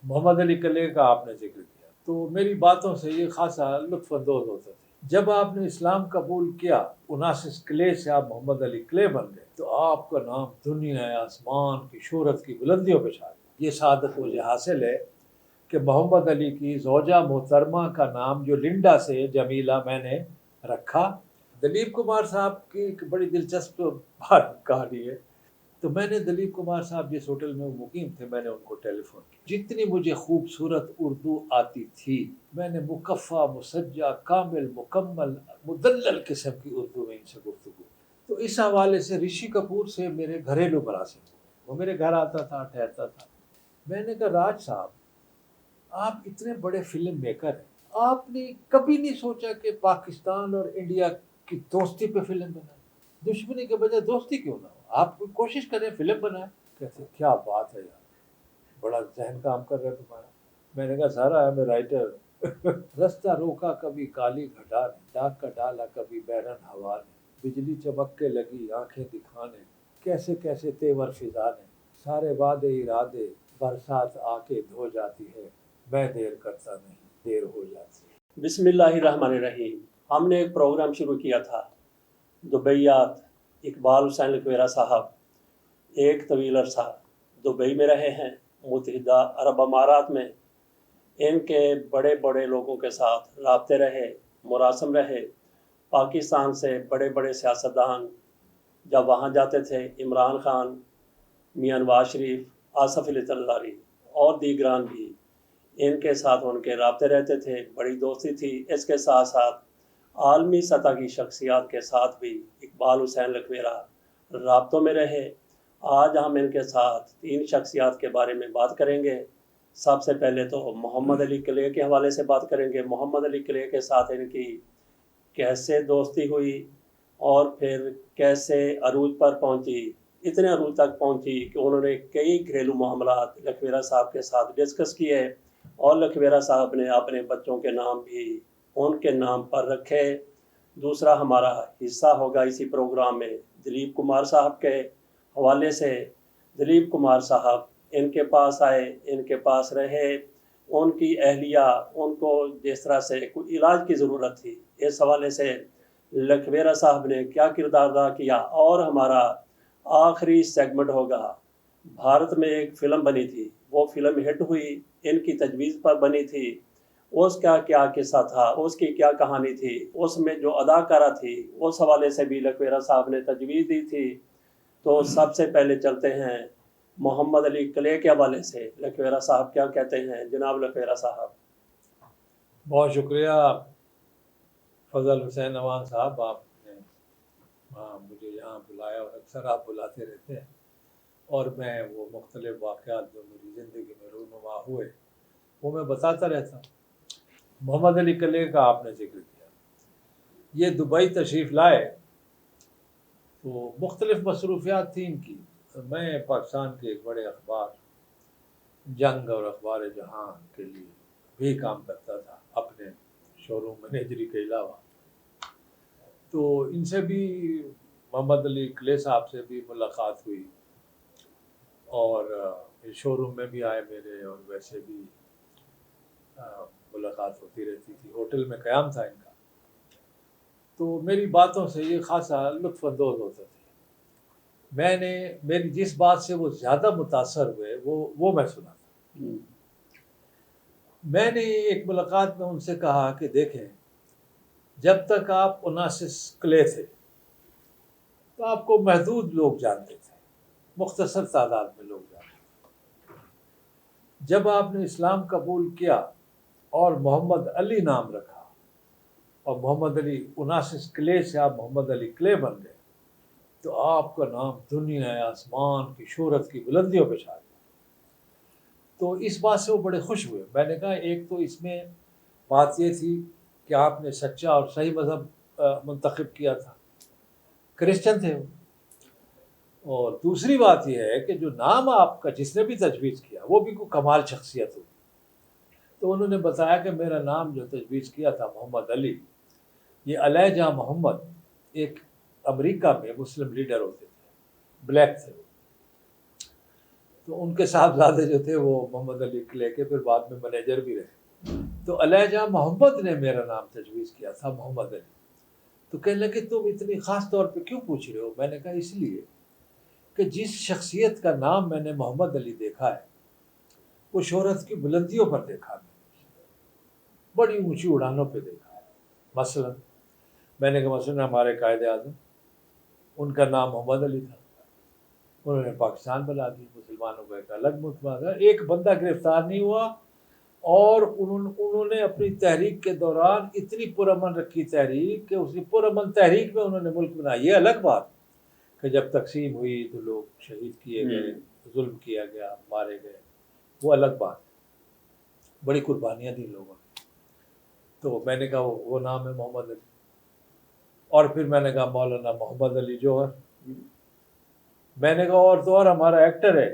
मोहम्मद अली कले का आपने जिक्र किया, तो मेरी बातों से ये खासा लुत्फानंदोज होते थे। जब आपने इस्लाम कबूल किया, 79 क्ले से आप मोहम्मद अली क्ले बन गए, तो आपका नाम दुनिया आसमान की शोहरत की बुलंदियों पे छा गया। ये शहादत मुझे हासिल है कि मोहम्मद अली की ज़ौजा मोहतरमा का नाम जो लिंडा से जमीला मैंने रखा। दलीप कुमार साहब की एक बड़ी दिलचस्प बात कहानी है। तो मैंने दलीप कुमार साहब जिस होटल में वो मुकीम थे, मैंने उनको टेलीफोन किया। जितनी मुझे खूबसूरत उर्दू आती थी, मैंने मुकफ़ा मुसज्जा कामिल मुकम्मल मुदल्लल किस्म की उर्दू में इनसे गुफ्तगू। तो इस हवाले से ऋषि कपूर से मेरे घरेलू मरासिम हुए। वो मेरे घर आता था, ठहरता था। मैंने कहा, राज साहब, आप इतने बड़े फिल्म मेकर हैं, आपने कभी नहीं सोचा कि पाकिस्तान और इंडिया की दोस्ती पे फिल्म बनाए? दुश्मनी के बजाय दोस्ती क्यों ना हो? आप कोई कोशिश करें, फिल्म बनाए। कहते, क्या बात है यार, बड़ा जहन काम कर रहा है तुम्हारा। मैंने कहा, सारा है मैं राइटर। रास्ता रोका कभी काली घटा ने, डाक का डाला कभी बहरन हवा ने, बिजली चमक के लगी आंखें दिखाने, कैसे कैसे तेवर फिजा ने, सारे वादे इरादे बरसात आके धो जाती है, मैं देर करता नहीं, देर हो जाती है। बिस्मिल्लाहिर्रहमानिर्रहीम। हमने एक प्रोग्राम शुरू किया था, दुबैयात। इकबाल हुसैन लकवेरा साहब एक तवील अरसा दुबई में रहे हैं, मुत्तहिदा अरब अमारात में। इनके बड़े बड़े लोगों के साथ राब्ते रहे, मुरासम रहे। पाकिस्तान से बड़े बड़े सियासतदान जब वहाँ जाते थे, इमरान खान, मियां नवाज शरीफ, आसफ अली जरदारी और दीगरान भी, इनके साथ उनके राब्ते रहते थे, बड़ी दोस्ती थी। इसके साथ साथ आलमी सतह की शख्सियात के साथ भी इकबाल हुसैन लकवेरा राब्तों में रहे। आज हम इनके साथ 3 शख्सियात के बारे में बात करेंगे। सबसे पहले तो मोहम्मद अली क्ले के हवाले से बात करेंगे। मोहम्मद अली क्ले के साथ इनकी कैसे दोस्ती हुई और फिर कैसे अरूज पर पहुंची, इतने अरूज तक पहुंची कि उन्होंने कई घरेलू मामलात लखवेरा साहब के साथ डिस्कस किए और लखवेरा साहब ने अपने बच्चों के नाम भी उनके नाम पर रखे। दूसरा हमारा हिस्सा होगा इसी प्रोग्राम में दिलीप कुमार साहब के हवाले से। दिलीप कुमार साहब इनके पास आए, इनके पास रहे, उनकी अहलिया, उनको जिस तरह से कोई इलाज की ज़रूरत थी, इस हवाले से लखवेरा साहब ने क्या किरदार अदा किया। और हमारा आखिरी सेगमेंट होगा, भारत में एक फ़िल्म बनी थी, वो फ़िल्म हिट हुई, इनकी तजवीज़ पर बनी थी, उसका क्या किस्सा था, उसकी क्या कहानी थी, उसमें जो अदाकारा थी, उस हवाले से भी लखवेरा साहब ने तजवीज़ दी थी। तो सबसे पहले चलते हैं मोहम्मद अली क्ले के हवाले से। लखवेरा साहब क्या कहते हैं? जनाब लखवेरा साहब। बहुत शुक्रिया फजल हुसैन अमान साहब, आपने मुझे यहाँ बुलाया, और अक्सर आप बुलाते रहते हैं, और मैं वो मुख्तलिफ वाक़यात जो मेरी ज़िंदगी में रूनुमा हुए वो मैं बताता रहता हूँ। मोहम्मद अली कले का आपने जिक्र किया। ये दुबई तशरीफ़ लाए तो मुख्तलिफ मसरूफियात थी इनकी। मैं पाकिस्तान के एक बड़े अखबार जंग और अखबार जहां के लिए भी काम करता था, अपने शोरूम मैनेजरी के अलावा। तो इनसे भी, मोहम्मद अली क्ले साहब से भी मुलाकात हुई, और शोरूम में भी आए मेरे, और वैसे भी मुलाकात होती रहती थी। होटल में क़याम था इनका, तो मेरी बातों से ये खासा लुत्फ़अंदोज़ होते थे। मैंने, मेरी जिस बात से वो ज़्यादा मुतासर हुए वो मैं सुनाता। मैंने एक मुलाकात में उनसे कहा कि देखें, जब तक आप 79 क्ले थे तो आपको महदूद लोग जानते थे, मुख्तसर तादाद में लोग जानते थे। जब आपने इस्लाम कबूल किया और मोहम्मद अली नाम रखा, और मोहम्मद अली 79 क्ले से आप मोहम्मद अली क्ले बन गए, तो आपका नाम दुनिया आसमान की शोहरत की बुलंदियों पे छा गया। तो इस बात से वो बड़े खुश हुए। मैंने कहा, एक तो इसमें बात ये थी कि आपने सच्चा और सही मज़हब मुंतखब किया था, क्रिश्चियन थे वो। और दूसरी बात यह है कि जो नाम आपका जिसने भी तजवीज़ किया वो भी कोई कमाल शख्सियत होगी। तो उन्होंने बताया कि मेरा नाम जो तजवीज़ किया था मोहम्मद अली, ये अलैजा मोहम्मद एक अमेरिका में मुस्लिम लीडर होते थे, ब्लैक थे वो। तो उनके साहबजादे जो थे वो मोहम्मद अली क्ले के फिर बाद में मैनेजर भी रहे। तो अलैजा मोहम्मद ने मेरा नाम तजवीज़ किया था मोहम्मद अली। तो कहने लगे तुम इतनी ख़ास तौर पे क्यों पूछ रहे हो? मैंने कहा इसलिए कि जिस शख्सियत का नाम मैंने मोहम्मद अली देखा है वो शोहरत की बुलंदियों पर देखा, मैंने बड़ी ऊंची उड़ानों पे देखा है। मसलन मैंने कहा मसलन हमारे कायदे आज़म, उनका नाम मोहम्मद अली था, उन्होंने पाकिस्तान बना दी, मुसलमानों का एक अलग मुल्क था, एक बंदा गिरफ्तार नहीं हुआ और उन्होंने अपनी तहरीक के दौरान इतनी पुरअमन रखी तहरीक कि उसी पुरअमन तहरीक में उन्होंने मुल्क बनाया। ये अलग बात कि जब तकसीम हुई तो लोग शहीद किए गए, जुल्म किया गया, मारे गए, वो अलग बात, बड़ी कुर्बानियाँ दी लोगों ने। तो मैंने कहा वो नाम है मोहम्मद अली। और फिर मैंने कहा मौलाना मोहम्मद अली जौहर। मैंने कहा और तो और हमारा एक्टर है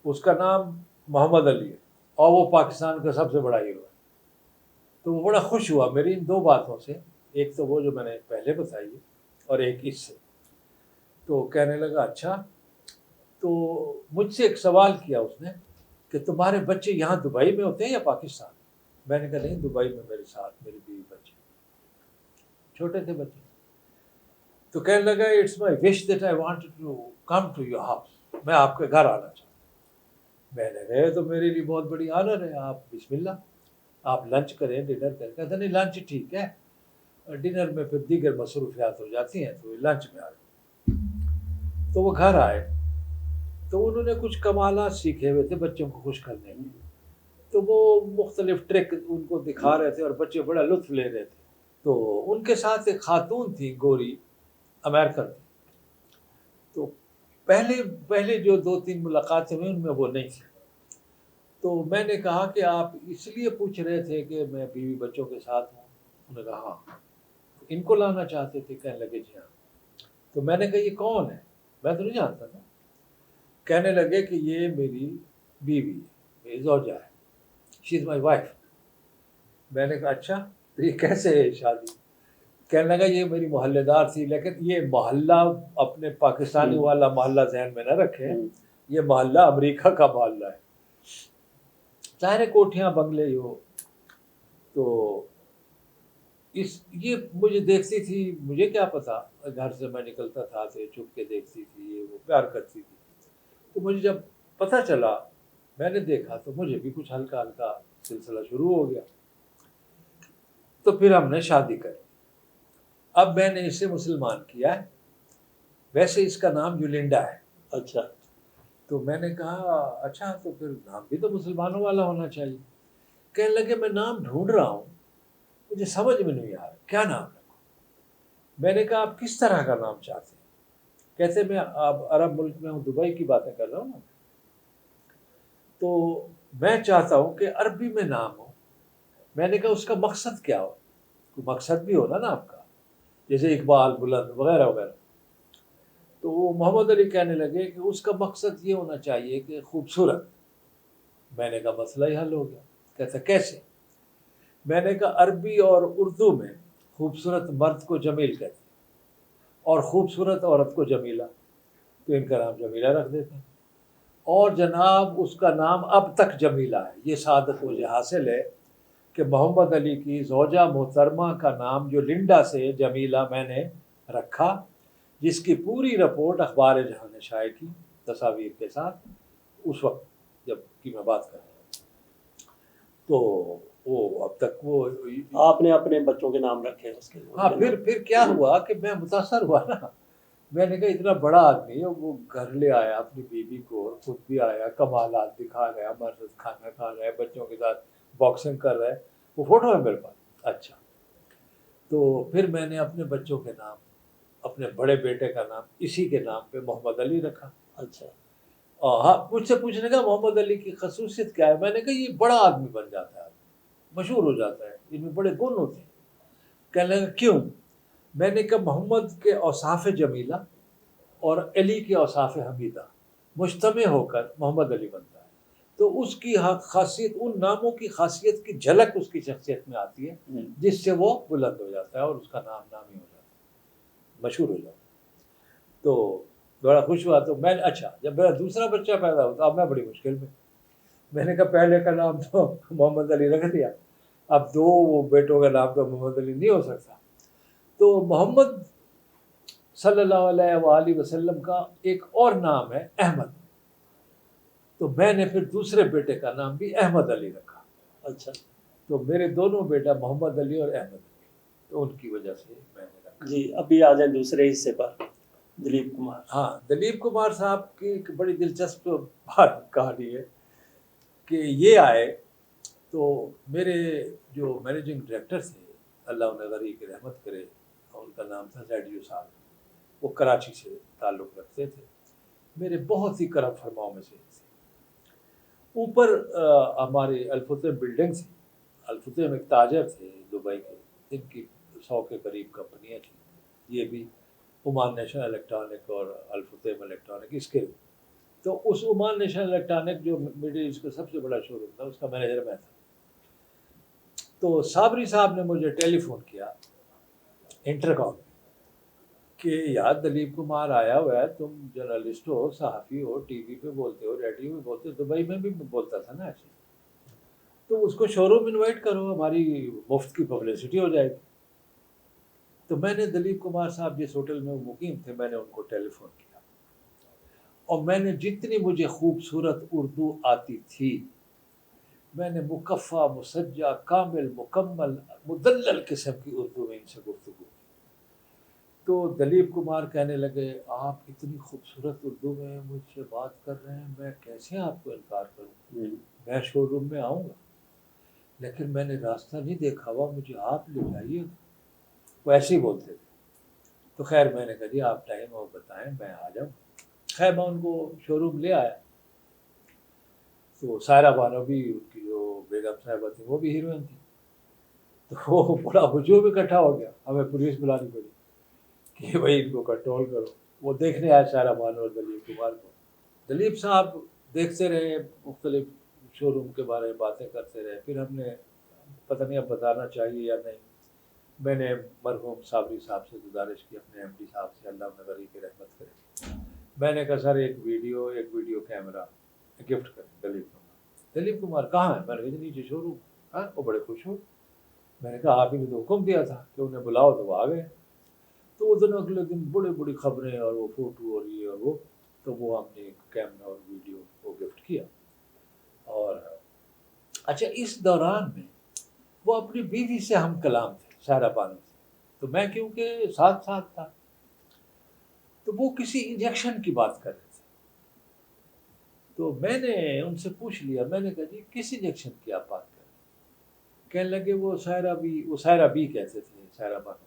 उसका नाम मोहम्मद अली है और वो पाकिस्तान का सबसे बड़ा हीरो है। तो वो बड़ा खुश हुआ मेरी इन दो बातों से, एक तो वो जो मैंने पहले बताई है और एक इससे। तो कहने लगा अच्छा। तो मुझसे एक सवाल किया उसने कि तुम्हारे बच्चे यहाँ दुबई में होते हैं या पाकिस्तान? मैंने कहा नहीं, दुबई में मेरे साथ मेरी बीवी बच्चे, छोटे थे बच्चे। तो कहने लगा it's my wish that I wanted to come to your house, मैं आपके घर आना चाहता हूँ। मैंने कहा तो मेरे लिए बहुत बड़ी ऑनर है, आप बिस्मिल्लाह, आप लंच करें, डिनर करें। कहते नहीं लंच ठीक है, डिनर में फिर दीगर मसरूफियात हो जाती हैं, तो लंच में आ गए। तो वो घर आए तो उन्होंने कुछ कमालात सीखे हुए थे बच्चों को खुश करने के, तो वो मुख्तलिफ ट्रिक उनको दिखा रहे थे और बच्चे बड़ा लुत्फ ले रहे थे। तो उनके साथ एक खातून थी, गोरी अमेरिकन थी। तो पहले पहले जो 2-3 मुलाकातें हुई उनमें वो नहीं थी। तो मैंने कहा कि आप इसलिए पूछ रहे थे कि मैं बीवी बच्चों के साथ हूँ? उन्होंने कहा हाँ। इनको लाना चाहते थे? कहने लगे जी हाँ। तो मैंने कहा ये कौन है? मैं तो नहीं जानता था। कहने लगे कि ये मेरी बीवी है, मेरी ज़ौजा है, शी इज़ माई वाइफ। मैंने कहा अच्छा, तो ये कैसे है शादी? कहने लगा ये मेरी मोहल्लेदार थी, लेकिन ये मोहल्ला अपने पाकिस्तानी वाला मोहल्ला जहन में न रखें, ये मोहल्ला अमेरिका का मोहल्ला है, सारे कोठियाँ बंगले हो। तो ये मुझे देखती थी, मुझे क्या पता, घर से मैं निकलता था तो चुप के देखती थी, ये वो प्यार करती थी। तो मुझे जब पता चला, मैंने देखा, तो मुझे भी कुछ हल्का हल्का सिलसिला शुरू हो गया। तो फिर हमने शादी करी। अब मैंने इसे मुसलमान किया है, वैसे इसका नाम युलिंडा है। अच्छा। तो मैंने कहा अच्छा, तो फिर नाम भी तो मुसलमानों वाला होना चाहिए। कहने लगे मैं नाम ढूंढ रहा हूँ, मुझे समझ में नहीं आ रहा क्या नाम रखूँ। मैंने कहा आप किस तरह का नाम चाहते हैं? कहते मैं अब अरब मुल्क में हूँ, दुबई की बातें कर रहा हूँ ना, तो मैं चाहता हूँ कि अरबी में नाम हो। मैंने कहा उसका मकसद क्या हो? कोई मकसद भी होना ना आपका, जैसे इकबाल, बुलंद वगैरह वगैरह। तो वो मोहम्मद अली कहने लगे कि उसका मकसद ये होना चाहिए कि खूबसूरत। मैंने कहा मसला ही हल हो गया। कहता कैसे? मैंने कहा अरबी और उर्दू में खूबसूरत मर्द को जमील कहते हैं और खूबसूरत औरत को जमीला, तो इनका नाम जमीला रख देते हैं। और जनाब उसका नाम अब तक जमीला है। ये सादत मुझे हासिल है कि मोहम्मद अली की ज़ौजा मोहतरमा का नाम जो लिंडा से जमीला मैंने रखा, जिसकी पूरी रिपोर्ट अखबार जहां ने शाये की तस्वीर के साथ उस वक्त जब की मैं बात कर रहा हूँ। तो वो अब तक वो आपने अपने बच्चों के नाम रखे उसके? हाँ, फिर क्या हुआ कि मैं मुतासर हुआ ना। मैंने कहा इतना बड़ा आदमी है, वो घर ले आया अपनी बीवी को, खुद भी आया, कमालात दिखा रहा है, हमारे साथ खाना खा रहा है, बच्चों के साथ बॉक्सिंग कर रहा है, वो फोटो है मेरे पास। अच्छा, तो फिर मैंने अपने बच्चों के नाम, अपने बड़े बेटे का नाम इसी के नाम पे मोहम्मद अली रखा। अच्छा। और हाँ, मुझसे पूछने का मोहम्मद अली की खसूसियत क्या है? मैंने कहा ये बड़ा आदमी बन जाता है, मशहूर हो जाता है, इनमें बड़े गुण होते हैं। कहने लगा क्यों? मैंने कहा मोहम्मद के औसाफ जमीला और अली के औसाफ हमीदा मुश्तमे होकर मोहम्मद अली बनता है। तो उसकी खासियत, उन नामों की खासियत की झलक उसकी शख्सियत में आती है, जिससे वो बुलंद हो जाता है और उसका नाम नामी हो जाता है, मशहूर हो जाता है। तो बड़ा खुश हुआ। तो मैं, अच्छा जब मेरा दूसरा बच्चा पैदा हुआ तो अब मैं बड़ी मुश्किल में, मैंने कहा पहले का नाम तो मोहम्मद अली रख दिया, अब दो बेटों का नाम तो मोहम्मद अली नहीं हो सकता। तो मोहम्मद सल्लल्लाहु अलैहि वसल्लम का एक और नाम है अहमद, तो मैंने फिर दूसरे बेटे का नाम भी अहमद अली रखा। अच्छा तो मेरे दोनों बेटा मोहम्मद अली और अहमद अली, तो उनकी वजह से मैंने रखा। जी, अभी आ जाए दूसरे हिस्से पर, दिलीप कुमार। हाँ, दिलीप कुमार साहब की एक बड़ी दिलचस्प बात कहानी है कि ये आए तो मेरे जो मैनेजिंग डायरेक्टर थे, अल्लाह उन्हें गरी की रहमत करे, उनका नाम था जैडियो साहब, वो कराची से ताल्लुक़ रखते थे, मेरे बहुत ही करम फरमाओं में से थे। ऊपर हमारी अल्फुतैम बिल्डिंग थी, अल्फुतैम एक ताजर थे दुबई के, जिनकी 100 के करीब कंपनियाँ थी, ये भी ओमान नेशनल इलेक्ट्रॉनिक और अल्फुतैम इलेक्ट्रॉनिक इसके। तो उस ओमान नेशनल इलेक्ट्रॉनिक जो मिडिल ईस्ट का सबसे बड़ा शोरूम था, उसका मैनेजर मैं था। तो साबरी साहब ने मुझे टेलीफोन किया इंटरकॉम कि यार दिलीप कुमार आया हुआ है, तुम जर्नलिस्ट हो, सहाफ़ी हो, टीवी पे बोलते हो, रेडियो में बोलते हो, दुबई में भी बोलता था ना ऐसे, तो उसको शोरूम इनवाइट करो, हमारी मुफ्त की पब्लिसिटी हो जाएगी। तो मैंने दिलीप कुमार साहब जिस होटल में मुकीम थे, मैंने उनको टेलीफोन किया और मैंने जितनी मुझे खूबसूरत उर्दू आती थी, मैंने मुकफ़ा, मुसज्जा, कामिल, मुकम्मल, मुदल्लल किस्म की उर्दू में इनसे गुफ्तगू की। तो दिलीप कुमार कहने लगे, आप इतनी खूबसूरत उर्दू में मुझसे बात कर रहे हैं, मैं कैसे आपको इनकार करूं, मैं शोरूम में आऊँगा, लेकिन मैंने रास्ता नहीं देखा हुआ, मुझे आप ले जाइए। वो ऐसे ही बोलते थे। तो खैर मैंने कहा जी आप टाइम और बताएं, मैं आ जाऊँ। खैर मैं उनको शोरूम ले आया। तो सायरा बानो भी, उनकी जो बेगम साहिबा थी, वो भी हीरोइन थी। तो वो बड़ा हुजूम इकट्ठा हो गया, हमें पुलिस बुलानी पड़ी कि भाई इनको कंट्रोल करो। वो देखने आए सायरा बानो और दलीप कुमार को। दलीप साहब देखते रहे, मुख्तलिफ शोरूम के बारे में बातें करते रहे। फिर हमने, पता नहीं अब बताना चाहिए या नहीं, मैंने मरहूम साबरी साहब से गुजारिश की, अपने एमडी साहब से, अल्लाह उन्हें गरीब की रहमत करे, मैंने कहा सर एक वीडियो कैमरा गिफ्ट करें दलीप कुमार। दलीप कुमार कहाँ है? मैंने कहा नीचे शोरूम। हाँ, वो बड़े खुश हो। मैंने कहा आप ही ने तो हुक्म दिया था कि उन्हें बुलाओ, तो वो आ गए। तो उस दिन अगले दिन बड़ी बड़ी खबरें और वो फोटो और ये और वो, तो वो हमने एक कैमरा और वीडियो को गिफ्ट किया। और अच्छा, इस दौरान में वो अपनी बीवी से हम कलाम थे, सायरा बानो से, तो मैं क्योंकि साथ साथ था, तो वो किसी इंजेक्शन की बात कर रहे थे। तो मैंने उनसे पूछ लिया, मैंने कहा जी किस इंजेक्शन की आप बात कर रहे हैं? कहने लगे वो सायरा बी कहते थे, सायरा बानो।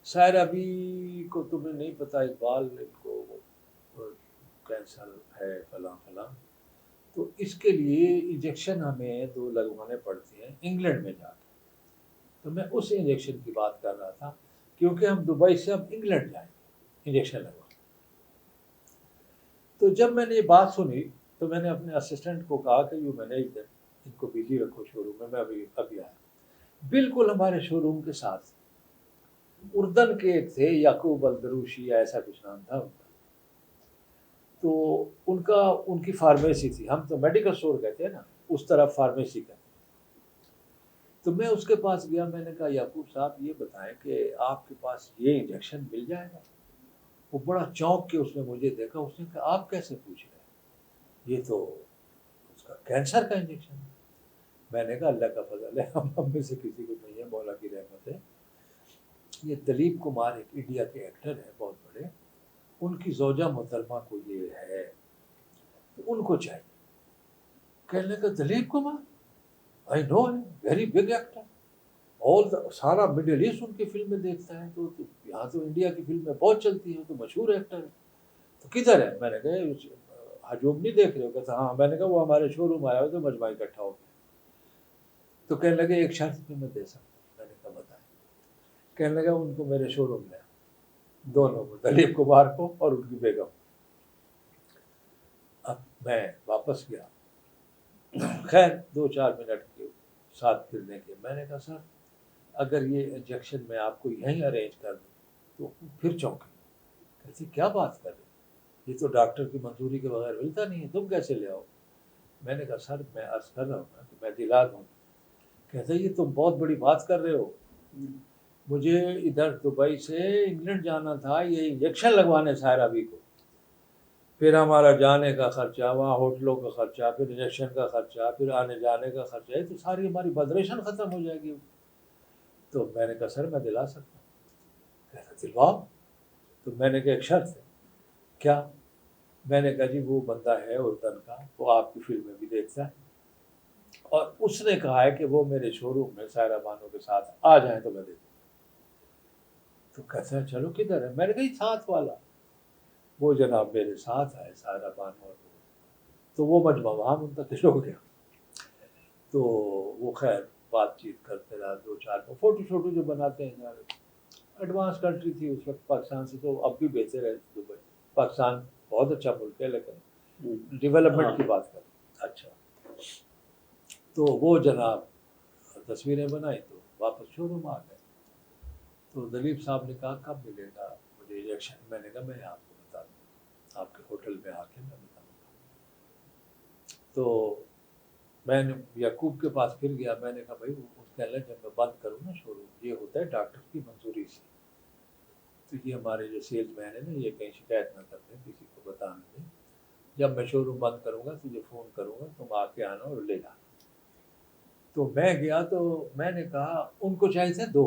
सायरा बी को तुम्हें नहीं पता, इकबाल, इनको कैंसर है, फलां फलां, तो इसके लिए इंजेक्शन हमें 2 लगवाने पड़ते हैं इंग्लैंड में जाकर। तो मैं उस इंजेक्शन की बात कर रहा था, क्योंकि हम दुबई से अब इंग्लैंड जाएंगे इंजेक्शन लगवाने। तो जब मैंने ये बात सुनी, तो मैंने अपने असिस्टेंट को कहा कि यू मैनेज देम, इनको बिजी रखो शोरूम में, मैं अभी आया। बिल्कुल हमारे शोरूम के साथ उर्दन के एक थे, याकूब अलदरूशी या ऐसा कुछ नाम था उनका। तो उनकी फार्मेसी थी, हम तो मेडिकल स्टोर कहते हैं ना, उस तरफ फार्मेसी कहते हैं। तो मैं उसके पास गया, मैंने कहा याकूब साहब ये बताएं कि आपके पास ये इंजेक्शन मिल जाएगा? वो बड़ा चौंक के उसने मुझे देखा, उसने कहा आप कैसे पूछ रहे हैं, ये तो उसका कैंसर का इंजेक्शन है। मैंने कहा अल्लाह का फजल है, हम में से किसी को नहीं है, मौला की रहमत है। ये दलीप कुमार एक इंडिया के एक्टर हैं बहुत बड़े, उनकी ज़ौजा मोहतरमा को ये है, तो उनको चाहिए। कहने लगा Dilip Kumar, I know him, very big actor, सारा मिडिल ईस्ट उनकी फिल्में देखता है, तो यहाँ तो इंडिया की फिल्में बहुत चलती हैं, तो मशहूर एक्टर है, तो किधर है? मैंने कहा हजूम नहीं देख रहे हो? कहता हाँ। मैंने कहा वो हमारे शोरूम आया हो, तो मजमा इकट्ठा हो गया। तो कहने लगे एक शर्त पे मैं दे सकता हूँ। मैंने कहा बताएं। कहने लगा उनको मेरे शोरूम में, दोनों को, दलीप कुमार को और उनकी बेगम। अब मैं वापस गया, खैर 2-4 मिनट के साथ फिरने के, मैंने कहा सर अगर ये इंजेक्शन मैं आपको यहीं अरेंज कर दूँ, तो फिर चौंके। कहते क्या बात कर रहे? ये तो डॉक्टर की मंजूरी के बगैर मिलता नहीं है, तुम कैसे ले आओ? मैंने कहा सर मैं अर्ज कर रहा हूँ ना कि मैं दिला दूँ। कहते ये तुम बहुत बड़ी बात कर रहे हो, मुझे इधर दुबई से इंग्लैंड जाना था ये इंजेक्शन लगवाने सायराबी को, फिर हमारा जाने का खर्चा, वहाँ होटलों का खर्चा, फिर इंजेक्शन का खर्चा, फिर आने जाने का खर्चा, ये तो सारी हमारी बदरेशन ख़त्म हो जाएगी। तो मैंने कहा सर मैं दिला सकता हूँ। कह रहा दिलवाओ। तो मैंने कहा एक शर्त है। क्या? मैंने कहा जी वो बंदा है उर्दन का, वो आपकी फिल्में भी देखता है और उसने कहा है कि वो मेरे शोरूम में सायरा बानो के साथ आ जाए तो मैं दे दूँ। तो कहता है चलो किधर है? मैंने कहा साथ वाला। वो जनाब मेरे साथ आए सायरा बानो और वो, तो वो मजमा वहाँ मुंतकिल हो गया। तो वो खैर बातचीत करते रहा, 2-4 फोटो शोटो जो बनाते हैं यार, एडवांस कंट्री थी उस वक्त पाकिस्तान से, तो अब भी बेहतर है दुबई। पाकिस्तान बहुत अच्छा मुल्क है लेकिन डेवलपमेंट की बात करें। अच्छा, तो वो जनाब तस्वीरें बनाई तो वापस शोरूम आ गए। तो दलीप साहब ने कहा कब मिलेगा मुझे इंजेक्शन? मैंने कहा मैं आपको बता दूँ, आपके होटल में आके मैं बताऊँगा। तो मैंने याकूब के पास फिर गया, मैंने कहा भाई उसके अल्लाह जब मैं बंद करूँ ना शोरूम, ये होता है डॉक्टर की मंजूरी से, तो ये हमारे जो सेल्समैन है ना ये कहीं शिकायत ना कर दें, किसी को बताना नहीं, जब मैं शोरूम बंद करूँगा तुझे फ़ोन करूँगा, तुम आके आना और ले जाना। तो मैं गया तो मैंने कहा उनको चाहिए थे 2,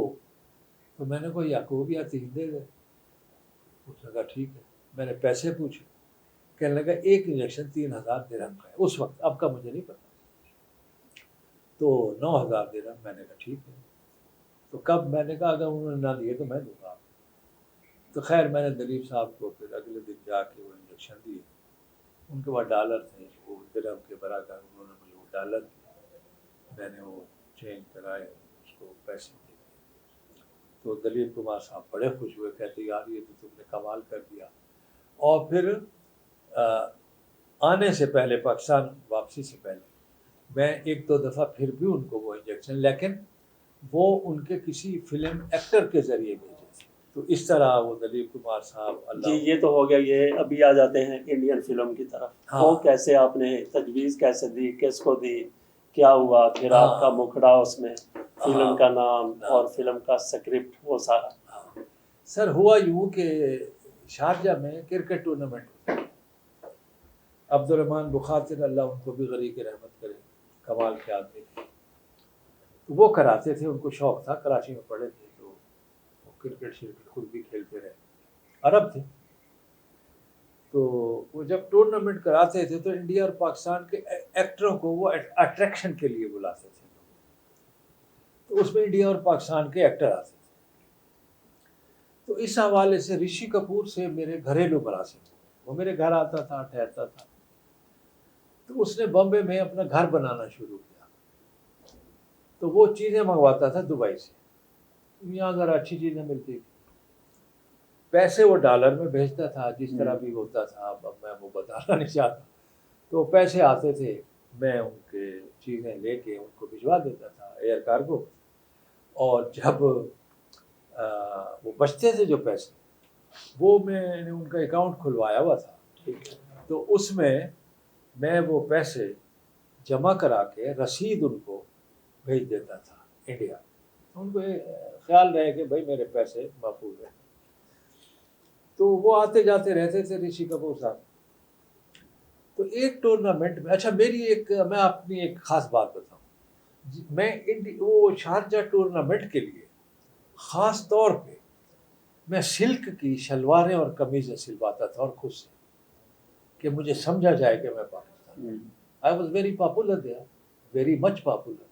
तो मैंने कहा याकूब या 3 दे दे। उसने कहा ठीक है। मैंने पैसे पूछे, कहने लगा एक इंजेक्शन 3000 दिरहम का है उस वक्त, अब का मुझे नहीं पता। तो 9000 दिरहम। मैंने कहा ठीक है। तो कब? मैंने कहा अगर उन्होंने ना दिए तो मैं दूंगा। तो खैर मैंने दलीप साहब को फिर अगले दिन जाके वो इंजेक्शन दिए। उनके पास डॉलर थे, वो दिरहम के बराबर, उन्होंने मुझे वो डॉलर दिए, मैंने वो चेंज कराए, उसको पैसे दे दिए। तो दलीप कुमार साहब बड़े खुश हुए, कहते यार ये तो तुमने कमाल कर दिया। और फिर आने से पहले, पाकिस्तान वापसी से पहले, मैं 1-2 दफ़ा फिर भी उनको वो इंजेक्शन, लेकिन वो उनके किसी फिल्म एक्टर के ज़रिए भेजे थे। तो इस तरह वो दलीप कुमार साहब जी अल्लाह। ये तो हो गया। ये अभी आ जाते हैं इंडियन फिल्म की तरफ। हाँ वो कैसे आपने तजवीज़ कैसे दी, किसको दी, क्या हुआ, फिर हाँ आपका मुखड़ा उसमें, फिल्म हाँ का नाम ना, और फिल्म का स्क्रिप्ट, वो सारा? हाँ। सर हुआ यूँ कि शारजा में क्रिकेट टूर्नामेंट होता है। अब्दुर्रहमान बुखातिर अल्लाह उनको भी गरीक रहमत करे, कमाल के आदमी थे। तो वो कराते थे, उनको शौक था, कराची में पढ़े थे, तो वो क्रिकेट श्रिकेट खुद भी खेलते रहे, अरब थे। तो वो जब टूर्नामेंट कराते थे तो इंडिया और पाकिस्तान के एक्टरों को वो अट्रैक्शन के लिए बुलाते थे, तो उसमें इंडिया और पाकिस्तान के एक्टर आते थे। तो इस हवाले से ऋषि कपूर से मेरे घरेलू मुनासिब हुए, वो मेरे घर आता था, ठहरता था। तो उसने बॉम्बे में अपना घर बनाना शुरू किया, तो वो चीज़ें मंगवाता था दुबई से, यहाँ ज़रा अच्छी चीज़ें मिलती थी, पैसे वो डॉलर में भेजता था, जिस तरह भी होता था, अब मैं वो बताना नहीं चाहता। तो पैसे आते थे, मैं उनके चीज़ें लेके उनको भिजवा देता था एयर कार्गो, और जब वो बचते थे जो पैसे, वो मैंने उनका अकाउंट खुलवाया हुआ था, ठीक है। तो उसमें मैं वो पैसे जमा करा के रसीद उनको भेज देता था इंडिया। उनको ख्याल रहे कि भाई मेरे पैसे महफूज हैं। तो वो आते जाते रहते थे ऋषि कपूर साहब। तो एक टूर्नामेंट में, अच्छा मेरी एक, मैं अपनी एक ख़ास बात बताऊँ, मैं वो शारजा टूर्नामेंट के लिए ख़ास तौर पे मैं सिल्क की शलवारें और कमीज़ें सिलवाता था, और खुद से, कि मुझे समझा जाए कि मैं Pakistan, I was very popular there, very much popular.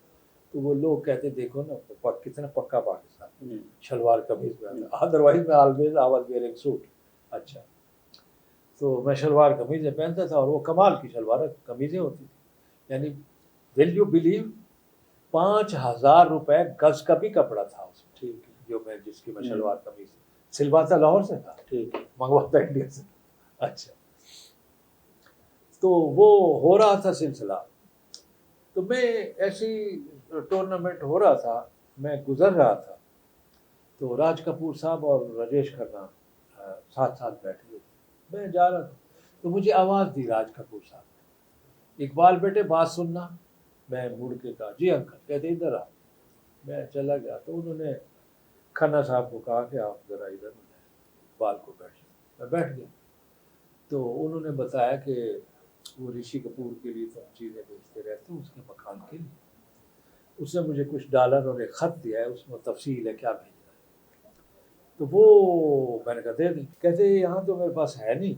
तो वो लोग कहते देखो ना कितना पक्का पाकिस्तान, शलवार कमीज में, अदरवाइज मैं always I was wearing suit. अच्छा, तो मैं शलवार कमीजें पहनता था, और वो कमाल की शलवार कमीजें होती थी, यानी विल यू बिलीव 5000 रुपए गज का भी कपड़ा था उसमें। ठीक है, जो मैं जिसकी मैं शलवार कमीज सिलवाता लाहौर से था, ठीक है, मंगवाता इंडिया से। अच्छा, तो वो हो रहा था सिलसिला। तो मैं ऐसी टूर्नामेंट हो रहा था, मैं गुजर रहा था, तो राज कपूर साहब और राजेश खन्ना साथ साथ बैठे हुए थे, मैं जा रहा था। तो मुझे आवाज़ दी राज कपूर साहब ने, इकबाल बेटे बात सुनना। मैं मुड़ के कहा जी अंकल। कहते इधर आ। मैं चला गया तो उन्होंने खन्ना साहब को कहा कि आप ज़रा इधर इकबाल को बैठ जाओ। मैं बैठ गया तो उन्होंने बताया कि वो ऋषि कपूर के लिए तो चीज़ें भेजते रहते हैं उसके मकान के लिए। उसने मुझे कुछ डॉलर और एक ख़त दिया है, उसमें तफसील है क्या भेजना है। तो वो मैंने कहा दे दें। कहते यहाँ तो मेरे पास है नहीं,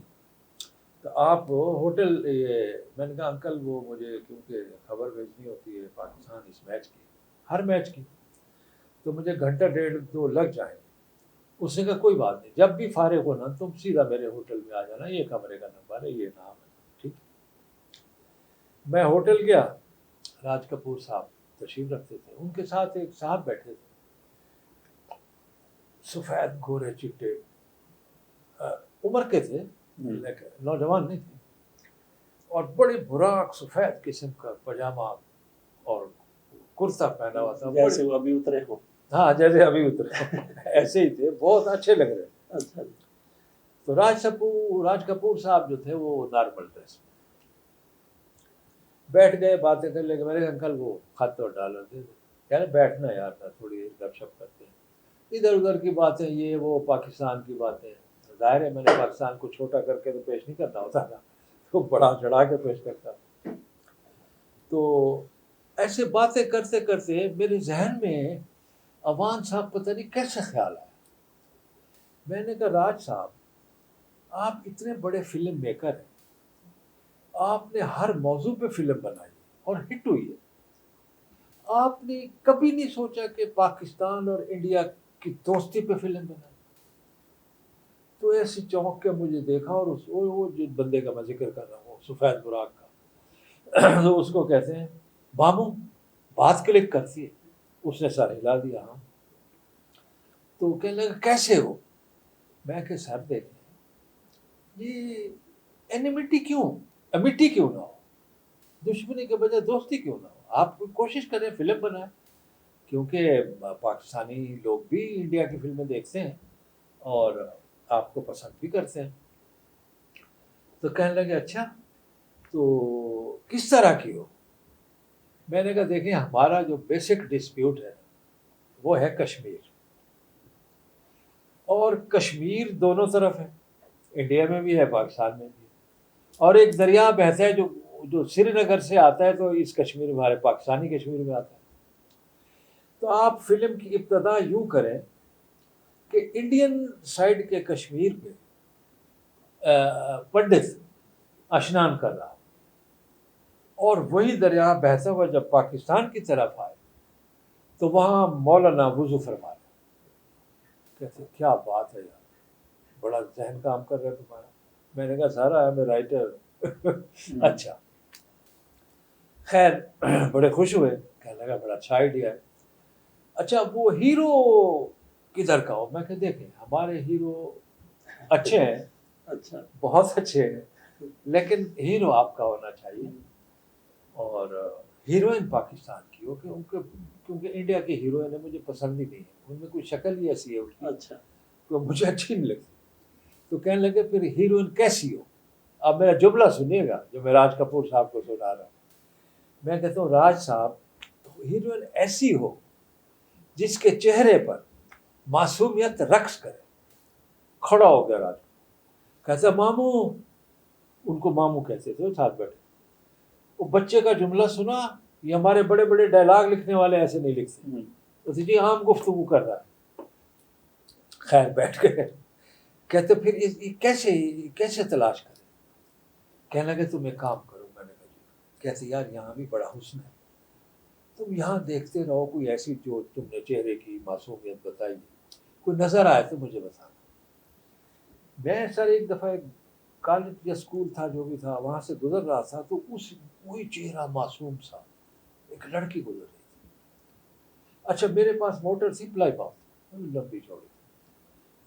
तो आप होटल ये, मैंने कहा अंकल वो मुझे क्योंकि खबर भेजनी होती है पाकिस्तान इस मैच की, हर मैच की, तो मुझे घंटा डेढ़ दो लग जाएंगे। उसने कहा कोई बात नहीं, जब भी फारिग हो ना तुम सीधा मेरे होटल में आ जाना, ये कमरे का नंबर है, ये नाम है। ठीक। मैं होटल गया, राज कपूर साहब तशरीफ रखते थे, उनके साथ एक साहब बैठे थे, सफ़ेद गोरे चिट्टे, उम्र के थे लेकिन नौजवान नहीं थे, और बड़े बुराक सफ़ेद किस्म का पजामा और कुर्ता पहना हुआ था, जैसे वो अभी उतरे हो। हाँ जैसे अभी उतरे ऐसे ही थे, बहुत अच्छे लग रहे थे। अच्छा। तो राज कपूर साहब जो थे वो नॉर्मल ड्रेस में बैठ गए, बातें करने लगे। मैंने कहा अंकल वो खत और डॉलर दे दो। कह रहे बैठना यार ना, थोड़ी गपशप करते हैं, इधर उधर की बातें, ये वो पाकिस्तान की बातें। जाहिर है मैंने पाकिस्तान को छोटा करके तो पेश नहीं करना होता था, तो बड़ा चढ़ा के पेश करता। तो ऐसे बातें करते करते मेरे जहन में अवान साहब पता नहीं कैसे ख्याल आया। मैंने कहा राज साहब आप इतने बड़े फिल्म मेकर हैं, आपने हर मौजू पे फिल्म बनाई और हिट हुई है, आपने कभी नहीं सोचा कि पाकिस्तान और इंडिया की दोस्ती पे फिल्म बनाई? तो ऐसे चौंक के मुझे देखा, और वो जिस बंदे का मैं जिक्र कर रहा हूँ सफ़ेद बुराक का तो उसको कहते हैं मामू बात क्लिक करती है। उसने सर हिला दिया हाँ। तो कहने लगा कैसे हो? मैं के सर देखें ये एनिमिटी क्यों, अमिटी क्यों ना हो, दुश्मनी के बजाय दोस्ती क्यों ना हो, आप कोशिश करें फिल्म बनाएं, क्योंकि पाकिस्तानी लोग भी इंडिया की फिल्में देखते हैं और आपको पसंद भी करते हैं। तो कहने लगे अच्छा तो किस तरह की हो? मैंने कहा देखिए हमारा जो बेसिक डिस्प्यूट है वो है कश्मीर, और कश्मीर दोनों तरफ है, इंडिया में भी है पाकिस्तान में भी है, और एक दरिया बहता है जो जो श्रीनगर से आता है तो इस कश्मीर में, हमारे पाकिस्तानी कश्मीर में आता है। तो आप फिल्म की इब्तदा यूं करें कि इंडियन साइड के कश्मीर पे पंडित स्नान कर रहा, और वही दरिया बहता हुआ जब पाकिस्तान की तरफ आए तो वहाँ मौलाना वुजू फरमा रहे। कहते क्या बात है यार, बड़ा जहन काम कर रहा है तुम्हारा। मैंने कहा सारा है मैं राइटर अच्छा खैर बड़े खुश हुए, कहने लगा बड़ा अच्छा आइडिया है। अच्छा वो हीरो किधर का हो? मैं कहा देखें हमारे हीरो अच्छे हैं, अच्छा। बहुत अच्छे हैं, लेकिन हीरो आपका होना चाहिए, और हीरोइन पाकिस्तान की हो, क्योंकि इंडिया की हीरोइन मुझे पसंद ही नहीं है, उनमें कोई शक्ल ही ऐसी है उनकी, अच्छा। तो मुझे अच्छी नहीं लगती। तो कहने लगे फिर हीरोइन कैसी हो? अब मेरा जुमला सुनिएगा जो मैं राज कपूर साहब को सुना रहा हूँ। मैं कहता हूँ राज साहब हीरोइन ऐसी हो जिसके चेहरे पर मासूमियत रक्स करे। खड़ा हो गया राज, कहता मामू, उनको मामू कहते थे वो साथ बैठे, वो बच्चे का जुमला सुना, ये हमारे बड़े बड़े डायलॉग लिखने वाले ऐसे नहीं लिखते, तो जी आम गुफ्तगू कर रहा है। खैर बैठ गए। कहते फिर ये कैसे तलाश करें? कहने लगे तुम एक काम करो। मैंने कहा जी। कहते यार यहाँ भी बड़ा हुस्न है, तुम यहाँ देखते रहो, कोई ऐसी जो तुमने चेहरे की मासूमियत बताई कोई नजर आए तो मुझे बताना। मैं सर एक दफ़ा एक कॉलेज या स्कूल था जो भी था, वहाँ से गुजर रहा था, तो उस वही चेहरा मासूम सा एक लड़की गुजर रही थी। अच्छा मेरे पास मोटर थी प्लाई पाव लंबी चौड़ी,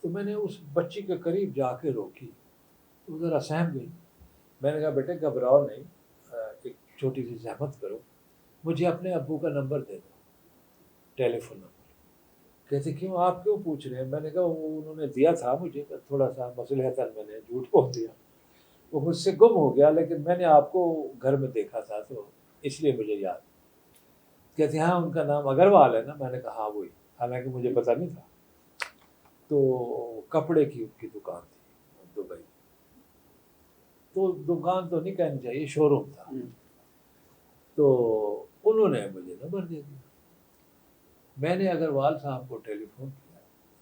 तो मैंने उस बच्ची के करीब जाके रोकी, तो ज़रा सहम गई। मैंने कहा बेटे घबराओ नहीं, एक छोटी सी जहमत करो, मुझे अपने अब्बू का नंबर दे दो, टेलीफोन नंबर। कहते क्यों, आप क्यों पूछ रहे हैं? मैंने कहा वो उन्होंने दिया था मुझे, थोड़ा सा मसलहतन मैंने झूठ बोल दिया। वो मुझसे गुम हो गया, लेकिन मैंने आपको घर में देखा था तो इसलिए मुझे याद। कहते हाँ उनका नाम अग्रवाल है ना? मैंने कहा हाँ वही, हालांकि मुझे पता नहीं था। तो कपड़े की उनकी दुकान थी दुबई, तो दुकान तो नहीं कहनी चाहिए, शोरूम था। तो उन्होंने मुझे नंबर दे दिया। मैंने अग्रवाल साहब को टेलीफोन किया,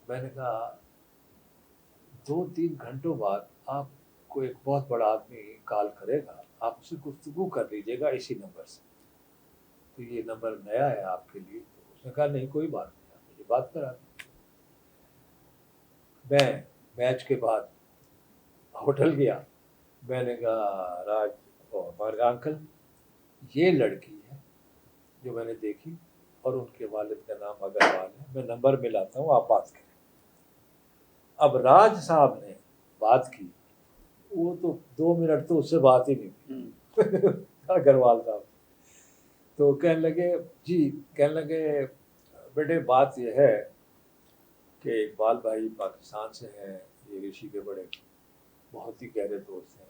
मैंने कहा 2-3 घंटों बाद आपको एक बहुत बड़ा आदमी कॉल करेगा, आप उससे गुफ्तगू कर लीजिएगा इसी नंबर से, तो ये नंबर नया है आपके लिए। तो उसने कहा नहीं कोई बात नहीं, आप मुझे बात करा दें। मैं मैच के बाद होटल गया, मैंने कहा राज और अंकल ये लड़की है जो मैंने देखी और उनके वालिद का नाम अग्रवाल है, मैं नंबर मिलाता हूँ, आप बात करें। अब राज साहब ने बात की, वो तो 2 मिनट तो उससे बात ही नहीं हुई अग्रवाल साहब। तो कहने लगे जी, कहने लगे बेटे बात यह है कि इकबाल भाई पाकिस्तान से हैं, ये ऋषि के बड़े बहुत ही गहरे दोस्त हैं,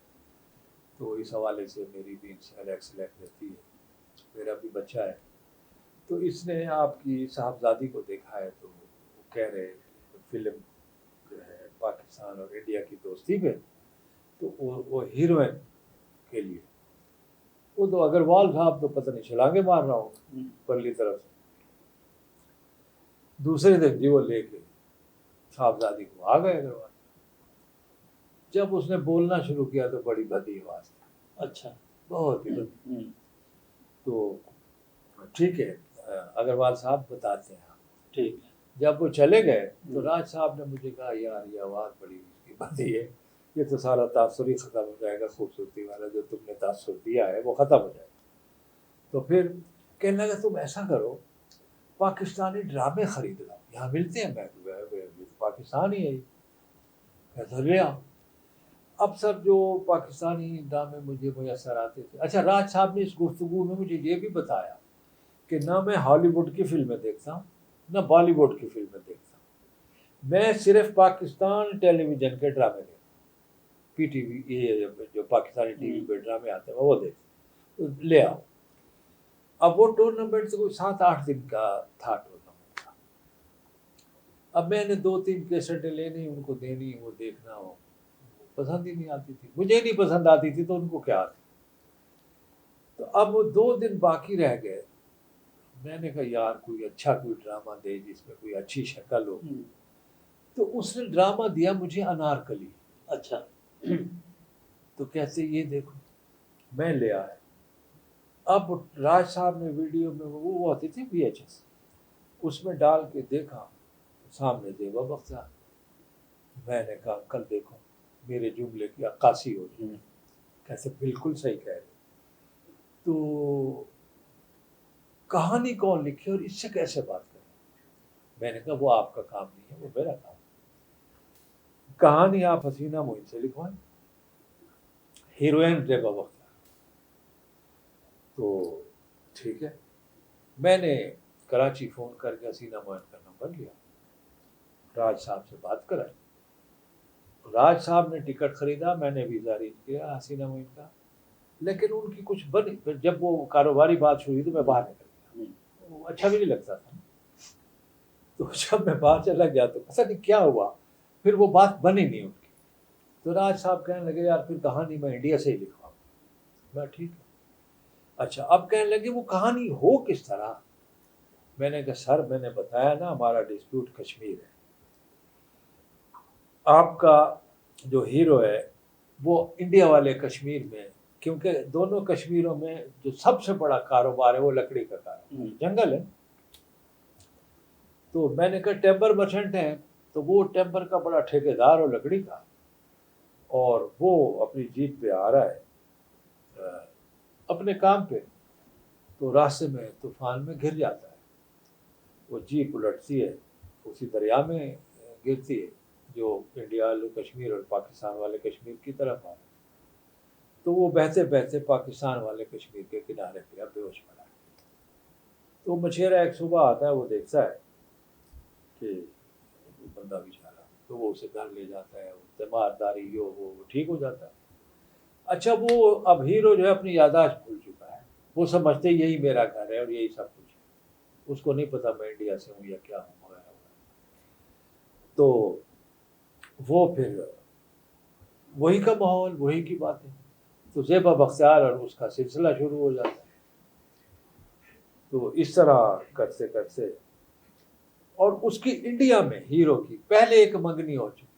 तो इस हवाले से मेरी भी इनसे अलग रहती है, मेरा भी बच्चा है, तो इसने आपकी साहबजादी को देखा है, तो वो कह रहे फिल्म जो है पाकिस्तान और इंडिया की दोस्ती पे, तो वो हीरोइन के लिए, वो तो अग्रवाल साहब तो पता नहीं छलांगे मार रहा हूँ परली तरफ से। दूसरे दिन जी वो लेके साहबजादी को आ गए अग्रवाल। जब उसने बोलना शुरू किया तो बड़ी भद्दी आवाज थी, अच्छा, बहुत ही भद्दी। तो ठीक है अग्रवाल साहब बताते हैं आप। ठीक है। जब वो चले गए तो राज साहब ने मुझे कहा यार ये आवाज़ बड़ी उसकी भद्दी है, ये तो सारा तासुर ही ख़त्म हो जाएगा, खूबसूरती वाला जो तुमने तासुर दिया है वो ख़त्म हो जाएगा। तो फिर कहने लगा तुम ऐसा करो पाकिस्तानी ड्रामे खरीद लो, यहाँ मिलते हैं। मैं पाकिस्तान ही है, कहता ले आओ। अब सब जो पाकिस्तानी ड्रामे मुझे मैसर आते थे। अच्छा राज साहब ने इस गुफ्तगू में मुझे ये भी बताया कि ना मैं हॉलीवुड की फिल्में देखता हूँ ना बॉलीवुड की फिल्में देखता हूँ, मैं सिर्फ पाकिस्तान टेलीविज़न के ड्रामे देखता हूँ, PTV ये जो पाकिस्तानी TV पे ड्रामे आते हैं वो देखता हूँ, तो ले आओ। अब वो टूर्नामेंट तो कोई 7-8 दिन का था टूर्नामेंट का। अब मैंने 2-3 कैसेटें लेनी, उनको देनी, वो देखना, हो पसंद ही नहीं आती थी, मुझे नहीं पसंद आती थी तो उनको क्या आती। तो अब वो 2 दिन बाकी रह गए, मैंने कहा यार कोई अच्छा कोई ड्रामा दे जिसमें कोई अच्छी शक्ल हो। तो उसने ड्रामा दिया मुझे अनारकली। अच्छा। तो कैसे ये देखो, मैं ले आया। अब राज साहब ने वीडियो में वो आती थी VHS, उसमें डाल के देखा तो सामने देवा बख्तियार। मैंने कहा अंकल देखो मेरे जुमले की अक्कासी हो रही है। कैसे बिल्कुल सही कह रहे। तो कहानी कौन लिखे और इससे कैसे बात करें? मैंने कहा वो आपका काम नहीं है, वो मेरा काम। कहानी आप हसीना मोइन से लिखवाएं, हीरोइन देवा बख्तियार। तो ठीक है, मैंने कराची फ़ोन करके हसीना मोइन का नंबर लिया, राज साहब से बात कराई। राज साहब ने टिकट खरीदा, मैंने वीज़ा अरेंज किया हसीना मोइन का, लेकिन उनकी कुछ बनी। फिर जब वो कारोबारी बात हुई तो मैं बाहर निकल गया, वो अच्छा भी नहीं लगता था। तो जब मैं बाहर चला गया तो पता नहीं क्या हुआ, फिर वो बात बनी नहीं उनकी। तो राज साहब कहने लगे यार फिर कहानी मैं इंडिया से ही लिखवाऊंगा। मैं ठीक है। अच्छा अब कहने लगे वो कहानी हो किस तरह? मैंने कहा सर मैंने बताया ना हमारा डिस्प्यूट कश्मीर है, आपका जो हीरो है वो इंडिया वाले कश्मीर में, क्योंकि दोनों कश्मीरों में जो सबसे बड़ा कारोबार है वो लकड़ी का कारोबार, जंगल है। तो मैंने कहा टेम्बर मर्चेंट है, तो वो टेम्बर का बड़ा ठेकेदार हो लकड़ी का, और वो अपनी जीप पे आ रहा है अपने काम पे, तो रास्ते में तूफान में घिर जाता है। वो जीप उलटती है, उसी दरिया में गिरती है जो इंडिया वाले कश्मीर और पाकिस्तान वाले कश्मीर की तरफ आ रहा है। तो वो बहते बहते पाकिस्तान वाले कश्मीर के किनारे पे बेहोश पड़ा है। तो मछेरा एक सुबह आता है, वो देखता है कि बंदा बेचारा, तो वो उसे घर ले जाता है, तीमारदारी वो ठीक हो जाता है। अच्छा, वो अब हीरो जो है अपनी याददाश्त भूल चुका है, वो समझते यही मेरा घर है और यही सब कुछ है, उसको नहीं पता मैं इंडिया से हूँ या क्या हूँ वगैरह वगैरह। तो वो फिर वही का माहौल, वही की बात है, तो ज़ेबा बख्तियार और उसका सिलसिला शुरू हो जाता है। तो इस तरह करते करते, और उसकी इंडिया में हीरो की पहले एक मंगनी हो चुकी है।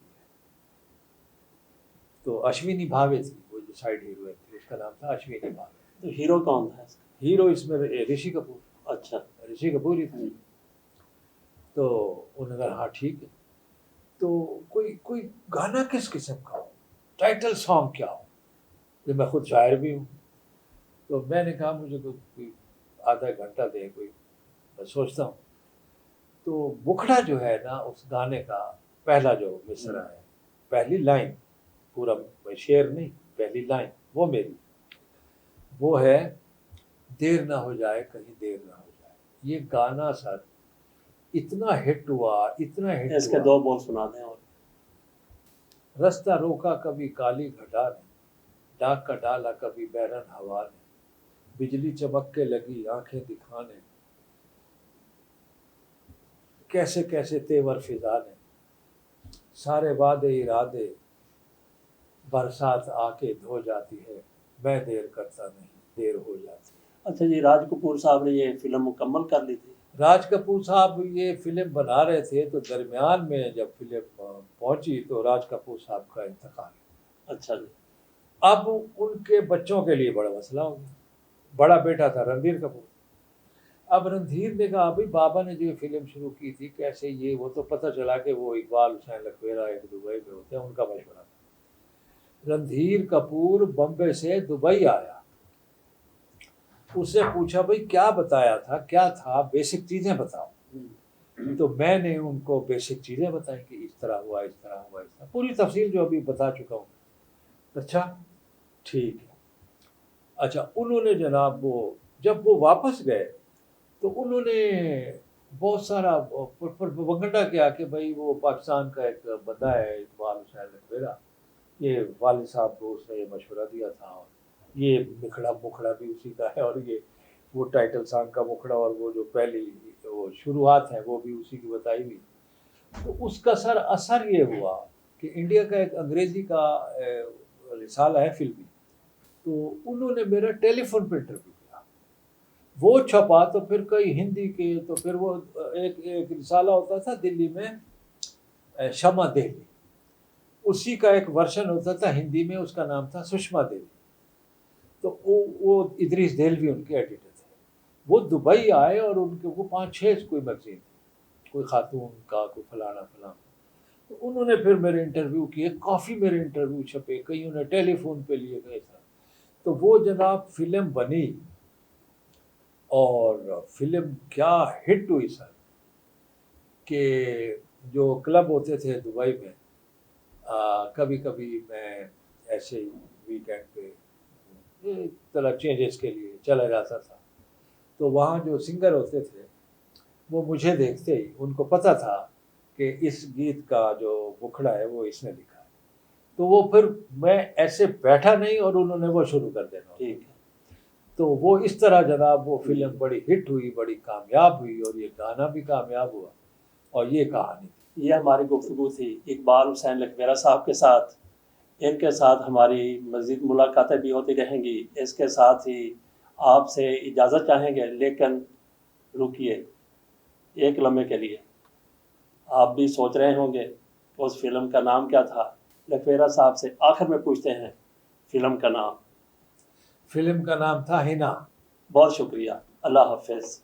तो अश्विनी भावे थी वो जो साइड हीरोइन थी, उसका नाम था अश्विनी भावे। तो हीरो कौन था इसका? हीरो इसमें ऋषि कपूर, अच्छा। ऋषि कपूर ही था। तो उन्होंने कहा हाँ ठीक है, तो कोई कोई गाना किस किस्म का हो, टाइटल सॉन्ग क्या हो, कि मैं खुद शायर भी हूँ। तो मैंने कहा मुझे कोई आधा घंटा दे, कोई मैं सोचता हूँ। तो मुखड़ा जो है ना उस गाने का, पहला जो मिसरा है, पहली लाइन, पूरा शेर नहीं, पहली लाइन वो मेरी, वो है देर ना हो जाए कहीं देर ना हो जाए। ये गाना सर इतना हिट हुआ, इतना हिट इसके हुआ। 2 बोल सुना दें। और रास्ता रोका कभी काली घटा ने, डाक का डाला कभी बहरन हवा ने, बिजली चमक के लगी आंखें दिखाने, कैसे कैसे तेवर फिजा ने, सारे वादे इरादे बरसात आके धो जाती है, मैं देर करता नहीं देर हो जाती है। अच्छा जी, राज कपूर साहब ने ये फिल्म मुकम्मल कर ली थी? राज कपूर साहब ये फिल्म बना रहे थे, तो दरमियान में जब फिल्म पहुंची तो राज कपूर साहब का इंतकाल। अच्छा जी। अब उनके बच्चों के लिए बड़ा मसला हो गया। बड़ा बेटा था रणधीर कपूर। अब रणधीर ने कहा भाई बाबा ने जो फिल्म शुरू की थी कैसे ये, वो तो पता चला कि वो इकबाल हुसैन लखवेरा एक दुबई में होते हैं, उनका मशवरा था। रणधीर कपूर बम्बे से दुबई आया, उससे पूछा भाई क्या बताया था, क्या था, बेसिक चीजें बताओ। तो मैंने उनको बेसिक चीजें बताई कि इस तरह हुआ, इस तरह हुआ, इस तरह, पूरी तफसील जो अभी बता चुका हूँ। अच्छा ठीक है। अच्छा, उन्होंने जनाब वो जब वो वापस गए तो उन्होंने बहुत सारा प्रोपगंडा किया कि भाई वो पाकिस्तान का एक बंदा है इकबाल हुसैन लखवेरा, ये वालिद साहब को उसने ये मशवरा दिया था, और ये मुखड़ा मुखड़ा भी उसी का है, और ये वो टाइटल सॉन्ग का मुखड़ा और वो जो पहली वो शुरुआत है वो भी उसी की बताई हुई। तो उसका सर असर ये हुआ कि इंडिया का एक अंग्रेजी का रिसाला है फिल्मी, तो उन्होंने मेरा टेलीफोन पे इंटरव्यू किया, वो छपा, तो फिर कई हिंदी के, तो फिर वो एक एक रिसाला होता था दिल्ली में, शमा देवी, उसी का एक वर्जन होता था हिंदी में, उसका नाम था सुषमा देवी। तो वो इदरीस देलवी उनके एडिटर थे। वो दुबई आए और उनके वो 5-6 कोई मैगजीन थी, कोई खातून का, कोई फलाना फलाना। तो उन्होंने फिर मेरे इंटरव्यू किए, काफ़ी मेरे इंटरव्यू छपे, कई उन्हें टेलीफोन पे लिए गए था। तो वो जनाब फिल्म बनी, और फिल्म क्या हिट हुई सर, कि जो क्लब होते थे दुबई में, कभी कभी मैं ऐसे ही वीकेंड पे ये तरह चेंजेस के लिए चला जाता था। तो वहाँ जो सिंगर होते थे वो मुझे देखते ही उनको पता था कि इस गीत का जो मुखड़ा है वो इसने लिखा है, तो वो फिर मैं ऐसे बैठा नहीं और उन्होंने वो शुरू कर देना। ठीक है। तो वो इस तरह जनाब वो फिल्म बड़ी हिट हुई, बड़ी कामयाब हुई, और ये गाना भी कामयाब हुआ, और ये कहानी थी। ये हमारी गुफ्तगू थी इकबाल हुसैन लखवेरा साहब के साथ। इनके साथ हमारी मज़ीद मुलाकातें भी होती रहेंगी। इसके साथ ही आपसे इजाज़त चाहेंगे, लेकिन रुकिए एक लम्हे के लिए। आप भी सोच रहे होंगे उस फिल्म का नाम क्या था। लखवेरा साहब से आखिर में पूछते हैं फिल्म का नाम। फिल्म का नाम था हिना। बहुत शुक्रिया, अल्लाह हाफिज़।